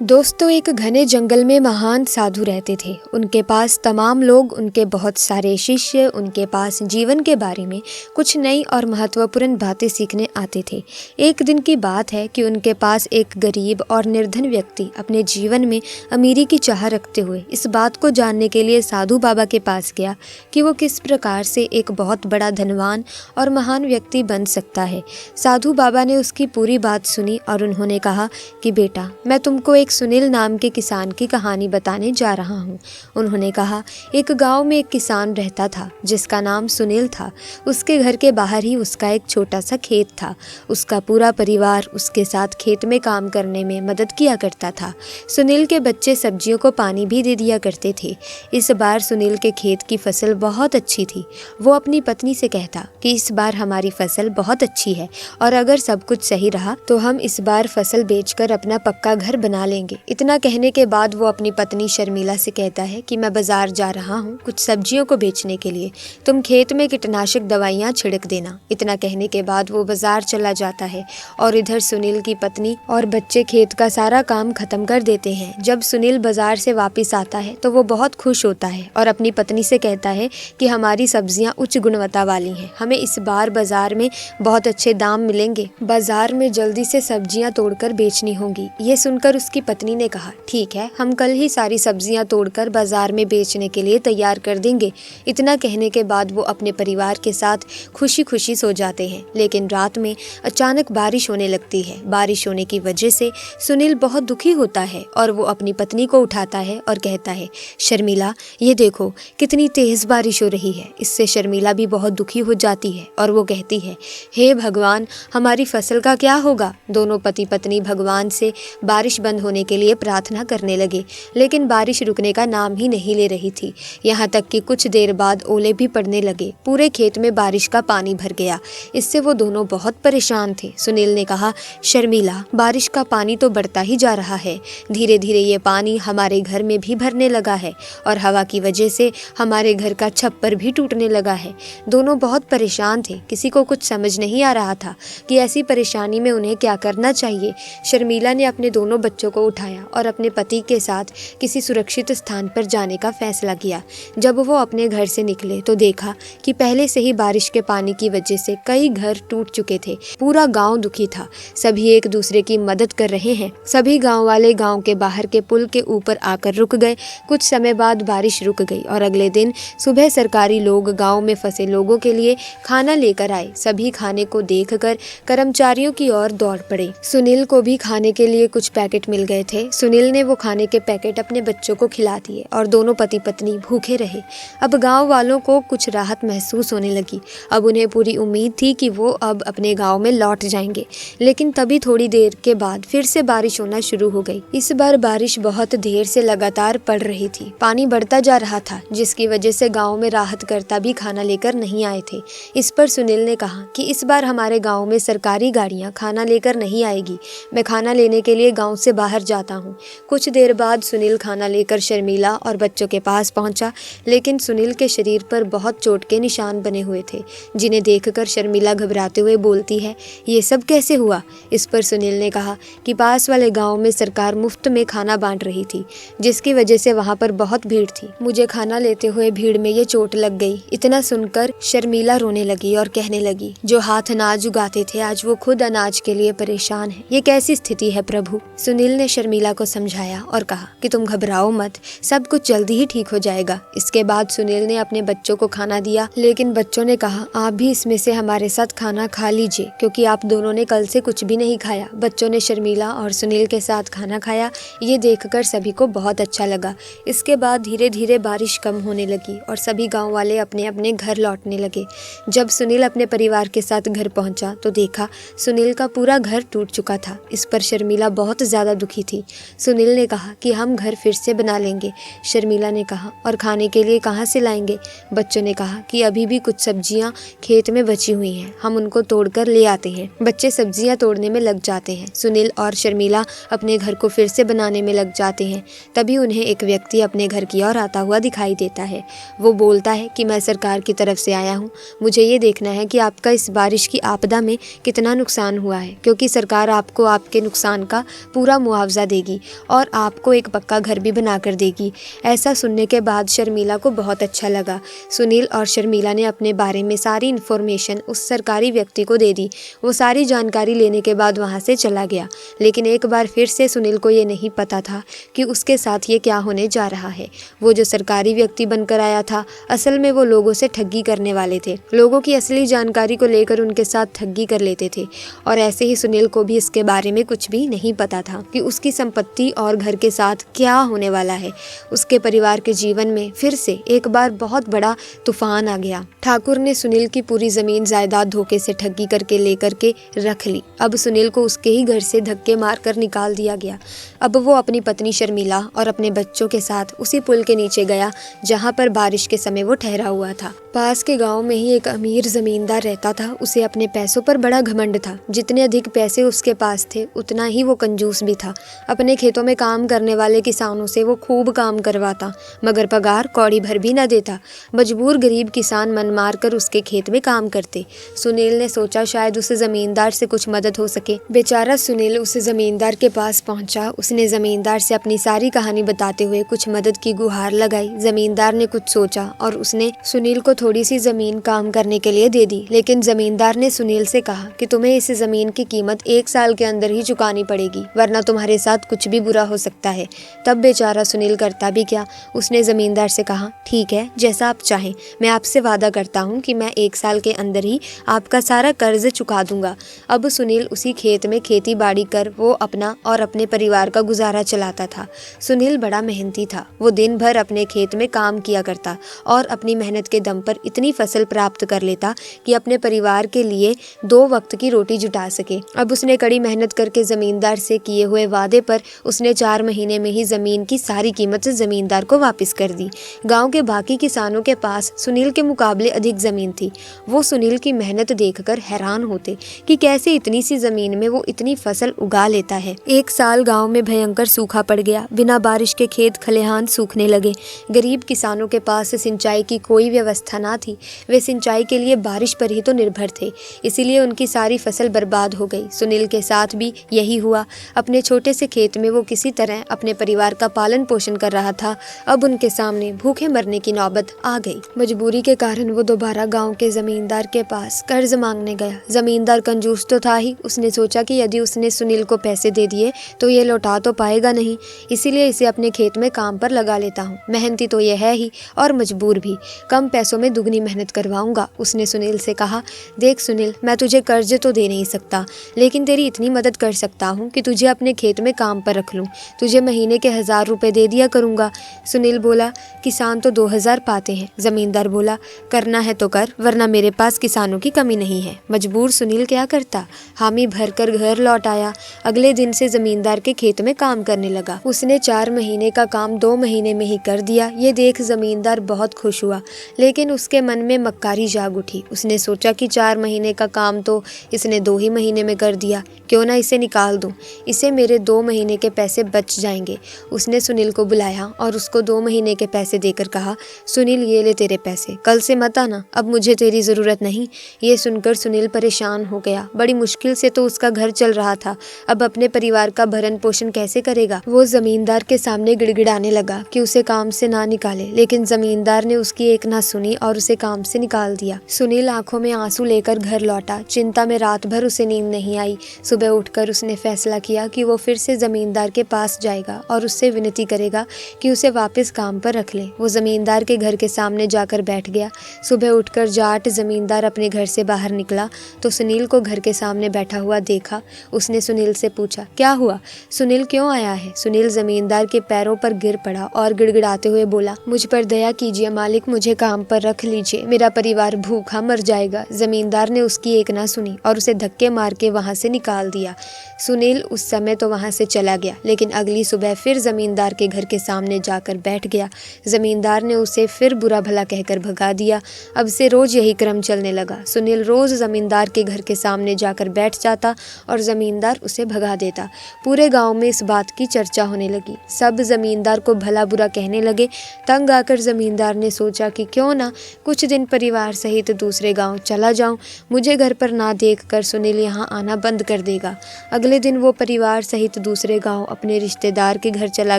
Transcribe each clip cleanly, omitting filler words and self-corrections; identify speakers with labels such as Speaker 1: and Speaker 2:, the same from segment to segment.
Speaker 1: दोस्तों, एक घने जंगल में महान साधु रहते थे। उनके पास तमाम लोग, उनके बहुत सारे शिष्य, उनके पास जीवन के बारे में कुछ नई और महत्वपूर्ण बातें सीखने आते थे। एक दिन की बात है कि उनके पास एक गरीब और निर्धन व्यक्ति अपने जीवन में अमीरी की चाह रखते हुए इस बात को जानने के लिए साधु बाबा के पास गया कि वो किस प्रकार से एक बहुत बड़ा धनवान और महान व्यक्ति बन सकता है। साधु बाबा ने उसकी पूरी बात सुनी और उन्होंने कहा कि बेटा, मैं तुमको एक सुनील नाम के किसान की कहानी बताने जा रहा हूँ। उन्होंने कहा, एक गांव में एक किसान रहता था जिसका नाम सुनील था। उसके घर के बाहर ही उसका एक छोटा सा खेत था। उसका पूरा परिवार उसके साथ खेत में काम करने में मदद किया करता था। सुनील के बच्चे सब्जियों को पानी भी दे दिया करते थे। इस बार सुनील के खेत की फसल बहुत अच्छी थी। वो अपनी पत्नी से कहता कि इस बार हमारी फसल बहुत अच्छी है और अगर सब कुछ सही रहा तो हम इस बार फसल बेचकर अपना पक्का घर बना लेंगे। इतना कहने के बाद वो अपनी पत्नी शर्मिला से कहता है कि मैं बाजार जा रहा हूँ कुछ सब्जियों को बेचने के लिए, तुम खेत में कीटनाशक दवाइयाँ छिड़क देना। इतना कहने के बाद वो बाजार चला जाता है और इधर सुनील की पत्नी और बच्चे खेत का सारा काम खत्म कर देते हैं। जब सुनील बाजार से वापस आता है तो वो बहुत खुश होता है और अपनी पत्नी से कहता है कि हमारी सब्जियां उच्च गुणवत्ता वाली हैं, हमें इस बार बाजार में बहुत अच्छे दाम मिलेंगे। बाजार में जल्दी से सब्जियां तोड़कर बेचनी होंगी। ये सुनकर उसकी पत्नी ने कहा, ठीक है, हम कल ही सारी सब्जियां तोड़कर बाजार में बेचने के लिए तैयार कर देंगे। इतना कहने के बाद वो अपने परिवार के साथ खुशी खुशी सो जाते हैं। लेकिन रात में अचानक बारिश होने लगती है। बारिश होने की वजह से सुनील बहुत दुखी होता है और वो अपनी पत्नी को उठाता है और कहता है, शर्मिला, ये देखो कितनी तेज बारिश हो रही है। इससे शर्मिला भी बहुत दुखी हो जाती है और वो कहती है, हे भगवान, हमारी फसल का क्या होगा। दोनों पति पत्नी भगवान से बारिश बंद होने के लिए प्रार्थना करने लगे, लेकिन बारिश रुकने का नाम ही नहीं ले रही थी। यहाँ तक कि कुछ देर बाद ओले भी पड़ने लगे। पूरे खेत में बारिश का पानी भर गया। इससे वो दोनों बहुत परेशान थे। सुनील ने कहा, शर्मिला, बारिश का पानी तो बढ़ता ही जा रहा है। धीरे धीरे ये पानी हमारे घर में भी भरने लगा है और हवा की वजह से हमारे घर का छप्पर भी टूटने लगा है। दोनों बहुत परेशान थे। किसी को कुछ समझ नहीं आ रहा था कि ऐसी परेशानी में उन्हें क्या करना चाहिए। शर्मिला ने अपने दोनों बच्चों को उठाया और अपने पति के साथ किसी सुरक्षित स्थान पर जाने का फैसला किया। जब वो अपने घर से निकले तो देखा कि पहले से ही बारिश के पानी की वजह से कई घर टूट चुके थे। पूरा गांव दुखी था। सभी एक दूसरे की मदद कर रहे हैं। सभी गांव वाले गांव के बाहर के पुल के ऊपर आकर रुक गए। कुछ समय बाद बारिश रुक गई और अगले दिन सुबह सरकारी लोग गांव में फंसे लोगों के लिए खाना लेकर आए। सभी खाने को देखकर कर्मचारियों की ओर दौड़ पड़े। सुनील को भी खाने के लिए कुछ पैकेट मिल गए थे। सुनील ने वो खाने के पैकेट अपने बच्चों को खिला दिए और दोनों पति पत्नी भूखे रहे। अब गांव वालों को कुछ राहत महसूस होने लगी। अब उन्हें पूरी उम्मीद थी कि वो अब अपने गांव में लौट जाएंगे। लेकिन तभी थोड़ी देर के बाद फिर से बारिश होना शुरू हो गई। इस बार बारिश बहुत देर से लगातार पड़ रही थी। पानी बढ़ता जा रहा था, जिसकी वजह से गाँव में राहतकर्ता भी खाना लेकर नहीं आए थे। इस पर सुनील ने कहा कि इस बार हमारे गाँव में सरकारी गाड़ियाँ खाना लेकर नहीं आएगी। मैं खाना लेने के लिए गाँव से बाहर जाता हूँ। कुछ देर बाद सुनील खाना लेकर शर्मिला और बच्चों के पास पहुंचा, लेकिन सुनील के शरीर पर बहुत चोट के निशान बने हुए थे, जिन्हें देखकर शर्मिला घबराते हुए बोलती है, ये सब कैसे हुआ। इस पर सुनील ने कहा कि पास वाले गांव में सरकार मुफ्त में खाना बांट रही थी, जिसकी वजह से वहां पर बहुत भीड़ थी। मुझे खाना लेते हुए भीड़ में ये चोट लग गई। इतना सुनकर शर्मिला रोने लगी और कहने लगी, जो हाथ अनाज उगाते थे आज वो खुद अनाज के लिए परेशान है। ये कैसी स्थिति है प्रभु। सुनील ने शर्मिला को समझाया और कहा कि तुम घबराओ मत, सब कुछ जल्दी ही ठीक हो जाएगा। इसके बाद सुनील ने अपने बच्चों को खाना दिया, लेकिन बच्चों ने कहा, आप भी इसमें से हमारे साथ खाना खा लीजिए, क्योंकि आप दोनों ने कल से कुछ भी नहीं खाया। बच्चों ने शर्मिला और सुनील के साथ खाना खाया। ये देखकर सभी को बहुत अच्छा लगा। इसके बाद धीरे धीरे बारिश कम होने लगी और सभी गाँव वाले अपने अपने घर लौटने लगे। जब सुनील अपने परिवार के साथ घर पहुंचा तो देखा सुनील का पूरा घर टूट चुका था। इस पर शर्मिला बहुत ज्यादा दुखी थी। सुनील ने कहा कि हम घर फिर से बना लेंगे। शर्मिला ने कहा, और खाने के लिए कहाँ से लाएंगे। बच्चों ने कहा कि अभी भी कुछ सब्जियां खेत में बची हुई हैं, हम उनको तोड़कर ले आते हैं। बच्चे सब्जियां तोड़ने में लग जाते हैं। सुनील और शर्मिला अपने घर को फिर से बनाने में लग जाते हैं। तभी उन्हें एक व्यक्ति अपने घर की ओर आता हुआ दिखाई देता है। वो बोलता है कि मैं सरकार की तरफ से आया हूँ, मुझे ये देखना है कि आपका इस बारिश की आपदा में कितना नुकसान हुआ है, क्योंकि सरकार आपको आपके नुकसान का पूरा मुआवजा मुआवजा देगी और आपको एक पक्का घर भी बना कर देगी। ऐसा सुनने के बाद शर्मिला को बहुत अच्छा लगा। सुनील और शर्मिला ने अपने बारे में सारी इन्फॉर्मेशन उस सरकारी व्यक्ति को दे दी। वो सारी जानकारी लेने के बाद वहाँ से चला गया। लेकिन एक बार फिर से सुनील को ये नहीं पता था कि उसके साथ ये क्या होने जा रहा है। वो जो सरकारी व्यक्ति बनकर आया था, असल में वो लोगों से ठगी करने वाले थे। लोगों की असली जानकारी को लेकर उनके साथ ठगी कर लेते थे। और ऐसे ही सुनील को भी इसके बारे में कुछ भी नहीं पता था कि उसकी संपत्ति और घर के साथ क्या होने वाला है। उसके परिवार के जीवन में फिर से एक बार बहुत बड़ा तूफान आ गया। ठाकुर ने सुनील की पूरी जमीन जायदाद धोखे से ठगी करके लेकर के रख ली। अब सुनील को उसके ही घर से धक्के मारकर निकाल दिया गया। अब वो अपनी पत्नी शर्मिला और अपने बच्चों के साथ उसी पुल के नीचे गया जहाँ पर बारिश के समय वो ठहरा हुआ था। पास के गांव में ही एक अमीर जमींदार रहता था। उसे अपने पैसों पर बड़ा घमंड था। जितने अधिक पैसे उसके पास थे उतना ही वो कंजूस भी था। अपने खेतों में काम करने वाले किसानों से वो खूब काम करवाता, मगर पगार कौड़ी भर भी न देता। मजबूर गरीब किसान मन मार कर उसके खेत में काम करते। सुनील ने सोचा शायद उस जमींदार से कुछ मदद हो सके। बेचारा सुनील उस जमींदार के पास पहुंचा। उसने जमींदार से अपनी सारी कहानी बताते हुए कुछ मदद की गुहार लगाई। जमींदार ने कुछ सोचा और उसने सुनील को थोड़ी सी जमीन काम करने के लिए दे दी। लेकिन जमींदार ने सुनील से कहा कि तुम्हें इस जमीन की कीमत 1 साल के अंदर ही चुकानी पड़ेगी, वरना तुम्हारे साथ कुछ भी बुरा हो सकता है। तब बेचारा सुनील करता भी क्या, उसने जमींदार से कहा ठीक है, जैसा आप चाहें, मैं आपसे वादा करता हूँ कि मैं 1 साल के अंदर ही आपका सारा कर्ज चुका दूंगा। अब सुनील उसी खेत में खेती बाड़ी कर वो अपना और अपने परिवार का गुजारा चलाता था। सुनील बड़ा मेहनती था। वो दिन भर अपने खेत में काम किया करता और अपनी मेहनत के दम पर इतनी फसल प्राप्त कर लेता कि अपने परिवार के लिए 2 वक्त की रोटी जुटा सके। अब उसने कड़ी मेहनत करके जमींदार से किए हुए वादे पर उसने 4 महीने में ही जमीन की सारी कीमत जमींदार को वापस कर दी। गांव के बाकी किसानों के पास सुनील के मुकाबले अधिक जमीन थी। वो सुनील की मेहनत देखकर हैरान होते कि कैसे इतनी सी जमीन में वो इतनी फसल उगा लेता है। 1 साल गांव में भयंकर सूखा पड़ गया। बिना बारिश के खेत खलिहान सूखने लगे। गरीब किसानों के पास सिंचाई की कोई व्यवस्था ना थी। वे सिंचाई के लिए बारिश पर ही तो निर्भर थे, इसीलिए उनकी सारी फसल बर्बाद हो गई। सुनील के साथ भी यही हुआ। अपने छोटे से खेत में वो किसी तरह अपने परिवार का पालन पोषण कर रहा था। अब उनके सामने भूखे मरने की नौबत आ गई। मजबूरी के कारण वो दोबारा गांव के जमींदार के पास कर्ज मांगने गया। जमींदार कंजूस तो था ही। उसने सोचा कि यदि उसने सुनील को पैसे दे दिए तो ये लौटा तो पाएगा नहीं, इसीलिए इसे अपने खेत में काम पर लगा लेता हूँ। मेहनती तो ये है ही और मजबूर भी, कम पैसों में दुगनी मेहनत करवाऊंगा। उसने सुनील से कहा, देख सुनील, मैं तुझे कर्ज तो दे नहीं सकता, लेकिन तेरी इतनी मदद कर सकता हूँ कि तुझे अपने खेत में काम पर रख लूँ। तुझे महीने के 1000 रुपए दे दिया करूँगा। सुनील बोला, किसान तो 2000 पाते हैं। जमींदार बोला, करना है तो कर, वरना मेरे पास किसानों की कमी नहीं है। मजबूर सुनील क्या करता, हामी भर कर घर लौट आया। अगले दिन से जमींदार के खेत में काम करने लगा। उसने 4 महीने का काम 2 महीने में ही कर दिया। ये देख जमींदार बहुत खुश हुआ, लेकिन उसके मन में मक्कारी जाग उठी। उसने सोचा कि 4 महीने का काम तो इसने 2 ही महीने में कर दिया, क्यों ना इसे निकाल दूं, इसे मेरे 2 महीने के पैसे बच जाएंगे। उसने सुनील को बुलाया और उसको 2 महीने के पैसे देकर कहा, सुनील ये ले तेरे पैसे, कल से मत आना, अब मुझे तेरी ज़रूरत नहीं। ये सुनकर सुनील परेशान हो गया। बड़ी मुश्किल से तो उसका घर चल रहा था, अब अपने परिवार का भरण पोषण कैसे करेगा। वो जमींदार के सामने गिड़गिड़ाने लगा कि उसे काम से ना निकाले, लेकिन जमींदार ने उसकी एक ना सुनी और उसे काम से निकाल दिया। सुनील आंखों में आंसू लेकर घर लौटा। चिंता में रात भर उसे नींद नहीं आई। सुबह उठकर उसने फैसला किया कि वो फिर से जमींदार के पास जाएगा और उससे विनती करेगा कि उसे वापस काम पर रख ले। वो जमींदार के घर के सामने जाकर बैठ गया। सुबह उठकर जाट जमींदार अपने घर से बाहर निकला तो सुनील को घर के सामने बैठा हुआ देखा। उसने सुनील से पूछा, क्या हुआ, सुनील क्यों आया है। सुनील जमींदार के पैरों पर गिर पड़ा और गिड़गिड़ाते हुए बोला, मुझ पर दया कीजिए मालिक, मुझे काम पर रख लीजिए, मेरा परिवार भूखा मर जाएगा। जमींदार ने उसकी एक ना सुनी और उसे धक्के मार के वहां से निकाल दिया। सुनील उस समय तो वहां से चला गया, लेकिन अगली सुबह फिर जमींदार के घर के सामने जाकर बैठ गया। जमींदार ने उसे फिर बुरा भला कहकर भगा दिया। अब से रोज यही क्रम चलने लगा। सुनील रोज जमींदार के घर के सामने जाकर बैठ जाता और जमींदार उसे भगा देता। पूरे गांव में इस बात की चर्चा होने लगी। सब जमींदार को भला बुरा कहने लगे। तंग आकर जमींदार ने सोचा कि क्यों ना कुछ दिन परिवार सहित दूसरे गांव चला जाऊं, मुझे घर पर ना देखकर सुनील यहाँ आना बंद कर देगा। अगले दिन वो परिवार सहित साथ दूसरे गांव अपने रिश्तेदार के घर चला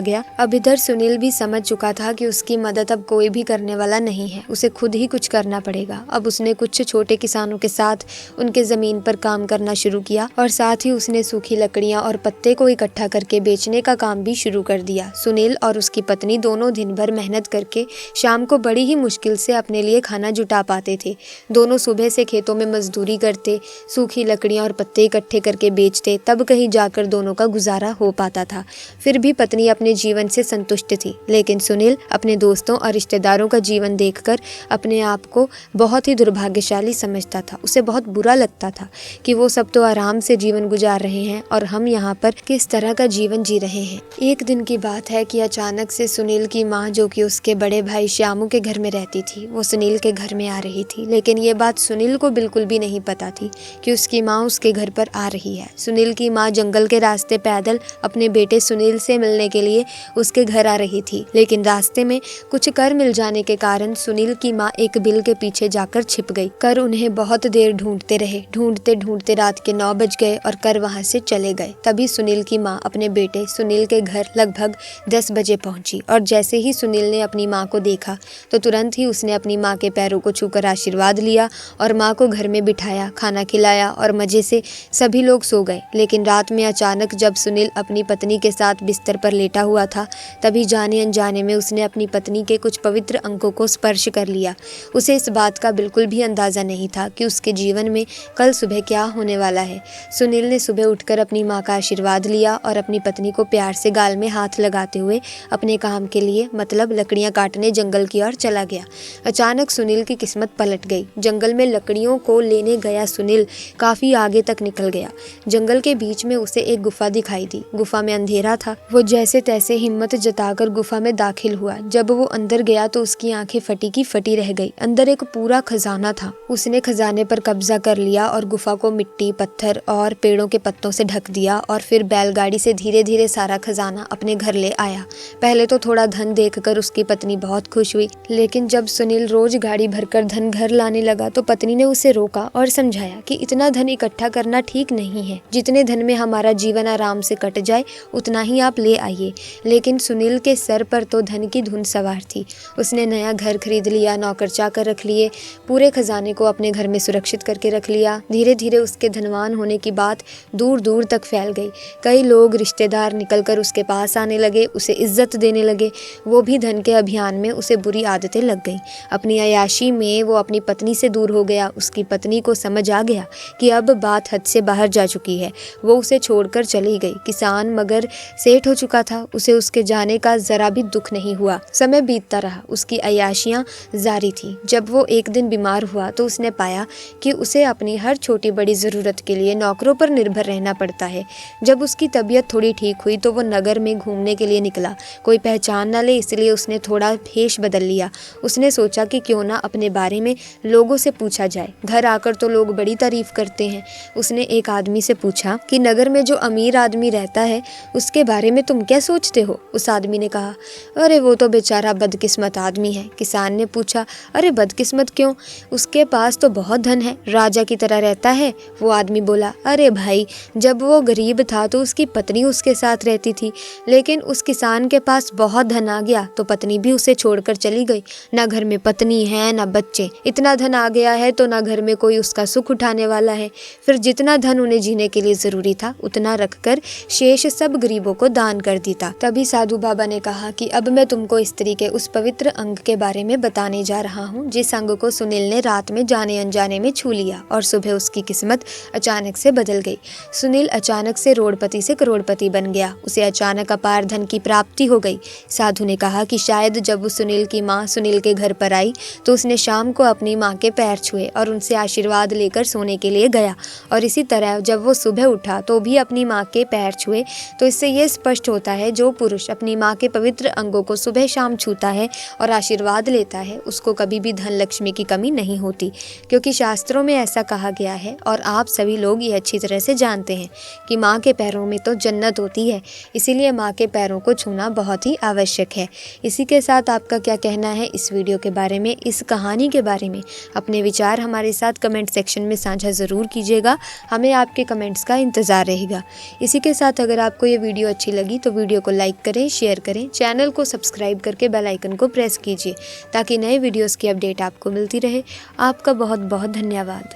Speaker 1: गया। अब इधर सुनील भी समझ चुका था कि उसकी मदद अब कोई भी करने वाला नहीं है, उसे खुद ही कुछ करना पड़ेगा। अब उसने कुछ छोटे किसानों के साथ उनके जमीन पर काम करना शुरू किया और साथ ही उसने सूखी लकड़ियां और पत्ते को इकट्ठा करके बेचने का काम भी शुरू कर दिया। सुनील और उसकी पत्नी दोनों दिन भर मेहनत करके शाम को बड़ी ही मुश्किल से अपने लिए खाना जुटा पाते थे। दोनों सुबह से खेतों में मजदूरी करते, सूखी लकड़ियां और पत्ते इकट्ठे करके बेचते, तब कहीं जाकर दोनों का गुजारा हो पाता था। फिर भी पत्नी अपने जीवन से संतुष्ट थी, लेकिन सुनील अपने दोस्तों और रिश्तेदारों का जीवन देखकर अपने आप को बहुत ही दुर्भाग्यशाली समझता था। उसे बहुत बुरा लगता था कि वो सब तो आराम से जीवन गुजार रहे हैं और हम यहाँ पर किस तरह का जीवन जी रहे हैं। एक दिन की बात है कि अचानक से सुनील की माँ, जो कि उसके बड़े भाई श्यामू के घर में रहती थी, वो सुनील के घर में आ रही थी। लेकिन ये बात सुनील को बिल्कुल भी नहीं पता थी कि उसकी माँ उसके घर पर आ रही है। सुनील की माँ जंगल के रास्ते पैदल अपने बेटे सुनील से मिलने के लिए उसके घर आ रही थी, लेकिन रास्ते में कुछ कर मिल जाने के कारण सुनील की माँ एक बिल के पीछे जाकर छिप गई। कर उन्हें बहुत देर ढूंढते रहे। ढूंढते ढूंढते रात के 9 बज गए और कर वहां से चले गए। तभी सुनील की माँ अपने बेटे सुनील के घर लगभग 10 बजे पहुंची और जैसे ही सुनील ने अपनी माँ को देखा तो तुरंत ही उसने अपनी माँ के पैरों को छूकर आशीर्वाद लिया और माँ को घर में बिठाया, खाना खिलाया और मजे से सभी लोग सो गए। लेकिन रात में अचानक जब सुनील अपनी पत्नी के साथ बिस्तर पर लेटा हुआ था, तभी जाने अनजाने में उसने अपनी पत्नी के कुछ पवित्र अंगों को स्पर्श कर लिया। उसे इस बात का बिल्कुल भी अंदाजा नहीं था कि उसके जीवन में कल सुबह क्या होने वाला है। सुनील ने सुबह उठकर अपनी माँ का आशीर्वाद लिया और अपनी पत्नी को प्यार से गाल में हाथ लगाते हुए अपने काम के लिए, मतलब लकड़ियां काटने, जंगल की ओर चला गया। अचानक सुनील की किस्मत पलट गई। जंगल में लकड़ियों को लेने गया सुनील काफी आगे तक निकल गया। जंगल के बीच में उसे एक गुफा दिखाई दी। गुफा में अंधेरा था। वो जैसे तैसे हिम्मत जताकर गुफा में दाखिल हुआ। जब वो अंदर गया तो उसकी आंखें फटी की फटी रह गई। अंदर एक पूरा खजाना था। उसने खजाने पर कब्जा कर लिया और गुफा को मिट्टी, पत्थर और पेड़ों के पत्तों से ढक दिया और फिर बैलगाड़ी से धीरे धीरे सारा खजाना अपने घर ले आया। पहले तो थोड़ा धन देखकर उसकी पत्नी बहुत खुश हुई, लेकिन जब सुनील रोज गाड़ी भरकर धन घर लाने लगा तो पत्नी ने उसे रोका और समझाया कि इतना धन इकट्ठा करना ठीक नहीं है। जितने धन में हमारा जीवन आराम से कट जाए उतना ही आप ले आइए। लेकिन सुनील के सर पर तो धन की धुन सवार थी। उसने नया घर खरीद लिया, नौकर चाकर रख लिए, पूरे खजाने को अपने घर में सुरक्षित करके रख लिया। धीरे धीरे उसके धनवान होने की बात दूर दूर तक फैल गई। कई लोग, रिश्तेदार निकलकर उसके पास आने लगे, उसे इज्जत देने लगे। वो भी धन के अभियान में उसे बुरी आदतें लग गई। अपनी अयाशी में वो अपनी पत्नी से दूर हो गया। उसकी पत्नी को समझ आ गया कि अब बात हद से बाहर जा चुकी है। वो उसे छोड़कर चली गई। किसान मगर सेठ हो चुका था। उसे उसके जाने का जरा भी दुख नहीं हुआ। समय बीतता रहा, उसकी अयाशियां जारी थी। जब वो एक दिन बीमार हुआ तो उसने पाया कि उसे अपनी हर छोटी बड़ी ज़रूरत के लिए नौकरों पर निर्भर रहना पड़ता है। जब उसकी तबीयत थोड़ी ठीक हुई तो वो नगर में घूमने के लिए निकला। कोई पहचान न ले इसलिए उसने थोड़ा भेष बदल लिया। उसने सोचा कि क्यों ना अपने बारे में लोगों से पूछा जाए। घर आकर तो लोग बड़ी तारीफ करते हैं। उसने एक आदमी से पूछा कि नगर में जो अमीर आदमी रहता है उसके बारे में तुम क्या सोचते हो? उस आदमी ने कहा, अरे वो तो बेचारा बदकिस्मत आदमी है। किसान ने पूछा, अरे बदकिस्मत क्यों? उसके पास तो बहुत धन है, राजा की तरह रहता है। वो आदमी बोला, अरे भाई, जब वो गरीब था तो उसकी पत्नी उसके साथ रहती थी, लेकिन उस किसान के पास बहुत धन आ गया तो पत्नी भी उसे छोड़कर चली गई। ना घर में पत्नी है ना बच्चे। इतना धन आ गया है तो ना घर में कोई उसका सुख उठाने वाला है। फिर जितना धन उन्हें जीने के लिए जरूरी था उतना रखकर शेष सब गरीबों को दान कर देता। तभी साधु बाबा ने कहा कि अब मैं तुमको स्त्री के उस पवित्र अंग के बारे में बताने जा रहा हूँ जिस अंग को सुनील ने रात में जाने अनजाने में छू लिया और सुबह उसकी किस्मत अचानक से बदल गई। सुनील अचानक से रोडपति से करोड़पति बन गया। उसे अचानक अपार धन की प्राप्ति हो गई। साधु ने कहा कि शायद जब सुनील की माँ सुनील के घर पर आई तो उसने शाम को अपनी माँ के पैर छुए और उनसे आशीर्वाद लेकर सोने के लिए गया। और इसी तरह जब वो सुबह उठा तो भी अपनी माँ के पैर छुए। तो इससे ये स्पष्ट होता है जो पुरुष अपनी माँ के पवित्र अंगों को सुबह शाम छूता है और आशीर्वाद लेता है उसको कभी भी धन लक्ष्मी की कमी नहीं होती, क्योंकि शास्त्रों में ऐसा कहा गया है और आप सभी लोग ये अच्छी तरह से जानते हैं कि माँ के पैरों में तो जन्नत होती है। इसीलिए माँ के पैरों को छूना बहुत ही आवश्यक है। इसी के साथ आपका क्या कहना है इस वीडियो के बारे में, इस कहानी के बारे में? अपने विचार हमारे साथ कमेंट सेक्शन में साझा ज़रूर कीजिएगा। हमें आपके कमेंट्स का इंतज़ार रहेगा। इसी के के साथ अगर आपको ये वीडियो अच्छी लगी तो वीडियो को लाइक करें, शेयर करें, चैनल को सब्सक्राइब करके बेल आइकन को प्रेस कीजिए ताकि नए वीडियोस की अपडेट आपको मिलती रहे। आपका बहुत बहुत धन्यवाद।